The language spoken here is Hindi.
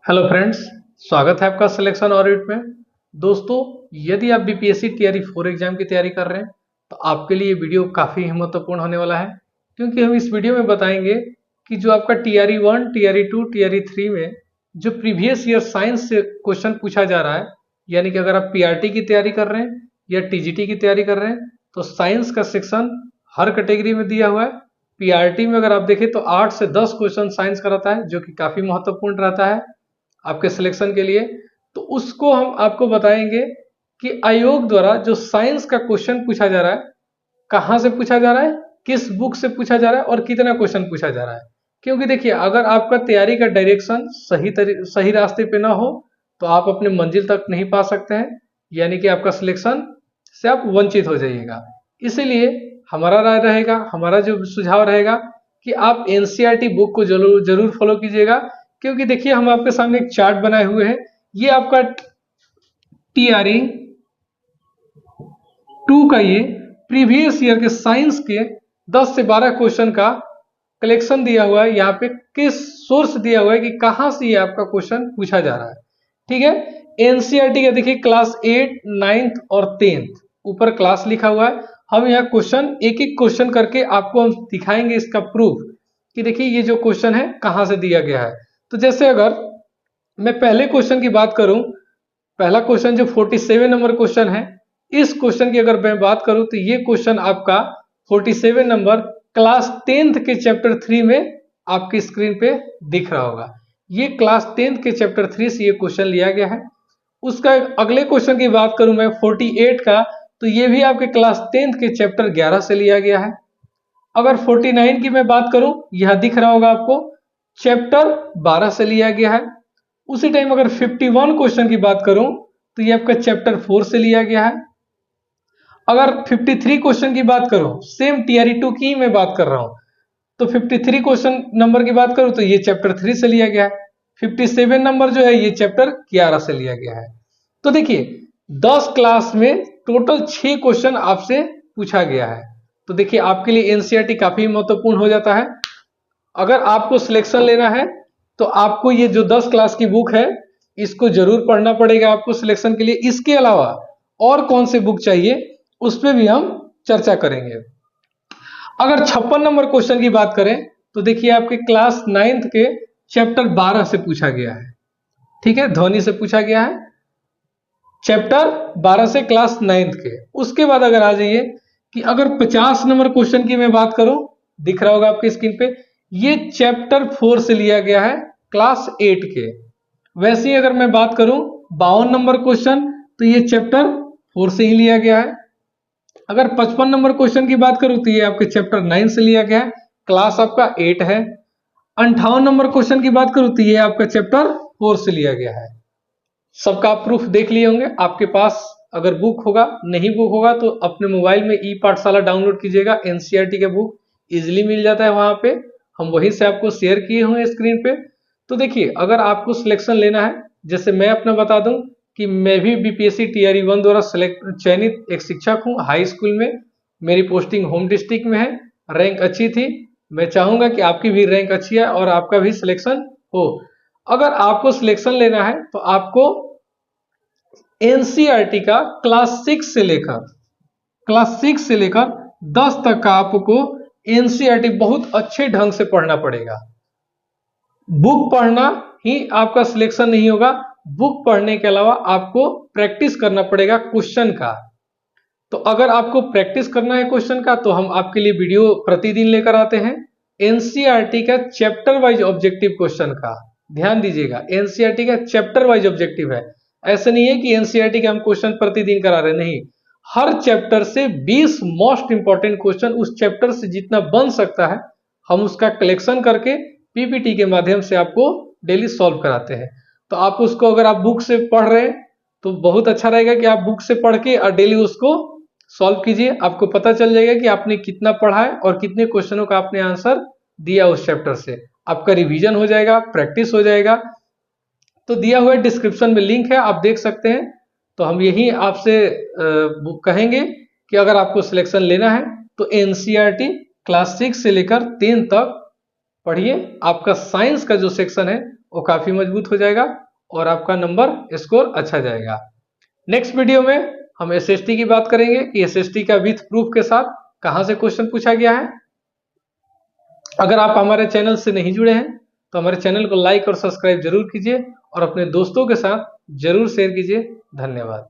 हेलो फ्रेंड्स, स्वागत है आपका सिलेक्शन ऑडिट में। दोस्तों, यदि आप बीपीएससी टीआरई 4 एग्जाम की तैयारी कर रहे हैं तो आपके लिए ये वीडियो काफ़ी महत्वपूर्ण होने वाला है, क्योंकि हम इस वीडियो में बताएंगे कि जो आपका टीआरई 1, टीआरई 2, टीआरई 3 में जो प्रीवियस ईयर साइंस से क्वेश्चन पूछा जा रहा है, यानी कि अगर आप पीआरटी की तैयारी कर रहे हैं या टीजीटी की तैयारी कर रहे हैं तो साइंस का सेक्शन हर कैटेगरी में दिया हुआ है। पीआरटी में अगर आप देखें तो 8 से 10 क्वेश्चन साइंस का रहता है, जो कि काफ़ी महत्वपूर्ण रहता है आपके सिलेक्शन के लिए। तो उसको हम आपको बताएंगे कि आयोग द्वारा जो साइंस का क्वेश्चन पूछा जा रहा है, कहां से पूछा जा रहा है, किस बुक से पूछा जा रहा है और कितना क्वेश्चन पूछा जा रहा है। क्योंकि देखिए, अगर आपका तैयारी का डायरेक्शन सही रास्ते पे ना हो तो आप अपने मंजिल तक नहीं पा सकते हैं, यानी कि आपका सिलेक्शन से आप वंचित हो जाइएगा। इसीलिए हमारा राय रहेगा, हमारा जो सुझाव रहेगा कि आप एनसीईआरटी बुक को जरूर फॉलो कीजिएगा। क्योंकि देखिए, हम आपके सामने एक चार्ट बनाए हुए हैं। ये आपका टीआरई 2 का ये प्रीवियस ईयर के साइंस के 10 से 12 क्वेश्चन का कलेक्शन दिया हुआ है। यहाँ पे किस सोर्स दिया हुआ है कि कहां से ये आपका क्वेश्चन पूछा जा रहा है। ठीक है, एनसीईआरटी का देखिए क्लास 8, 9th और 10th ऊपर क्लास लिखा हुआ है। हम यहाँ क्वेश्चन एक एक क्वेश्चन करके आपको हम दिखाएंगे इसका प्रूफ कि देखिए ये जो क्वेश्चन है कहां से दिया गया है। तो जैसे अगर मैं पहले क्वेश्चन की बात करूं, पहला क्वेश्चन जो 47 नंबर क्वेश्चन है, इस क्वेश्चन की अगर मैं बात करूं तो ये क्वेश्चन आपका 47 नंबर क्लास 10th के चैप्टर 3 में आपकी स्क्रीन पे दिख रहा होगा। ये क्लास 10th के चैप्टर 3 से ये क्वेश्चन लिया गया है। उसका अगले क्वेश्चन की बात करूं मैं 48 का, तो ये भी आपके क्लास 10th के चैप्टर 11 से लिया गया है। अगर 49 की मैं बात करूं, यह दिख रहा होगा आपको, चैप्टर 12 से लिया गया है। उसी टाइम अगर 51 क्वेश्चन की बात करूं तो ये आपका चैप्टर 4 से लिया गया है। अगर 53 क्वेश्चन की बात करूं, सेम टीआरई 2 की मैं बात कर रहा हूं, तो 53 क्वेश्चन नंबर की बात करूं तो ये चैप्टर 3 से लिया गया है। 57 नंबर जो है ये चैप्टर 11 से लिया गया है। तो देखिए, 10 क्लास में टोटल 6 क्वेश्चन आपसे पूछा गया है। तो देखिए, आपके लिए एनसीईआरटी काफी महत्वपूर्ण हो जाता है। अगर आपको सिलेक्शन लेना है तो आपको ये जो 10 क्लास की बुक है इसको जरूर पढ़ना पड़ेगा आपको सिलेक्शन के लिए। इसके अलावा और कौन से बुक चाहिए उस पर भी हम चर्चा करेंगे। अगर 56 नंबर क्वेश्चन की बात करें तो देखिए, आपके क्लास 9th के चैप्टर 12 से पूछा गया है। ठीक है, ध्वनि से पूछा गया है, चैप्टर 12 से क्लास 9th के। उसके बाद अगर आ जाइए कि अगर 50 नंबर क्वेश्चन की मैं बात करूं, दिख रहा होगा आपकी स्क्रीन पे, ये चैप्टर 4 से लिया गया है क्लास 8 के। वैसे ही अगर मैं बात करूं 52 नंबर क्वेश्चन, तो ये चैप्टर 4 से ही लिया गया है। अगर 55 नंबर क्वेश्चन की बात करूं तो ये आपके चैप्टर 9 से लिया गया है, क्लास आपका 8 है। 58 नंबर क्वेश्चन की बात करूं तो ये आपका चैप्टर 4 से लिया गया है। सबका आप प्रूफ देख लिए होंगे। आपके पास अगर बुक होगा, नहीं बुक होगा तो अपने मोबाइल में ई पाठशाला डाउनलोड कीजिएगा। एनसीईआरटी के बुक इजिली मिल जाता है वहां पे, हम वहीं से आपको शेयर किए हुए स्क्रीन पे। तो देखिए, अगर आपको सिलेक्शन लेना है, जैसे मैं अपना बता दूं कि मैं भी बीपीएससी टीआरई 1 द्वारा चयनित एक शिक्षक हूं हाई स्कूल में। मेरी पोस्टिंग होम डिस्ट्रिक्ट में है, रैंक अच्छी थी। मैं चाहूंगा कि आपकी भी रैंक अच्छी है और आपका भी सिलेक्शन हो। अगर आपको सिलेक्शन लेना है तो आपको एनसीईआरटी का क्लास 6 से लेकर 10 तक का आपको एनसीईआरटी बहुत अच्छे ढंग से पढ़ना पड़ेगा। बुक पढ़ना ही आपका सिलेक्शन नहीं होगा, बुक पढ़ने के अलावा आपको प्रैक्टिस करना पड़ेगा क्वेश्चन का। तो अगर आपको प्रैक्टिस करना है क्वेश्चन का तो हम आपके लिए वीडियो प्रतिदिन लेकर आते हैं एनसीईआरटी का चैप्टर वाइज ऑब्जेक्टिव क्वेश्चन का। ध्यान दीजिएगा, एनसीईआरटी का चैप्टर वाइज ऑब्जेक्टिव है। ऐसे नहीं है कि एनसीईआरटी के हम क्वेश्चन प्रतिदिन करा रहे, नहीं। हर चैप्टर से 20 मोस्ट इंपॉर्टेंट क्वेश्चन उस चैप्टर से जितना बन सकता है हम उसका कलेक्शन करके पीपीटी के माध्यम से आपको डेली सॉल्व कराते हैं। तो आप उसको अगर आप बुक से पढ़ रहे हैं तो बहुत अच्छा रहेगा कि आप बुक से पढ़ के और डेली उसको सॉल्व कीजिए। आपको पता चल जाएगा कि आपने कितना पढ़ा है और कितने क्वेश्चनों का आपने आंसर दिया उस चैप्टर से। आपका रिवीजन हो जाएगा, प्रैक्टिस हो जाएगा। तो दिया हुआ डिस्क्रिप्शन में लिंक है, आप देख सकते हैं। तो हम यही आपसे कहेंगे कि अगर आपको सिलेक्शन लेना है तो एनसीईआरटी क्लास 6 से लेकर 10 तक पढ़िए। आपका साइंस का जो सेक्शन है वो काफी मजबूत हो जाएगा और आपका नंबर स्कोर अच्छा जाएगा। नेक्स्ट वीडियो में हम एसएसटी की बात करेंगे कि एसएसटी का विथ प्रूफ के साथ कहां से क्वेश्चन पूछा गया है। अगर आप हमारे चैनल से नहीं जुड़े हैं तो हमारे चैनल को लाइक और सब्सक्राइब जरूर कीजिए और अपने दोस्तों के साथ जरूर शेयर कीजिए। धन्यवाद।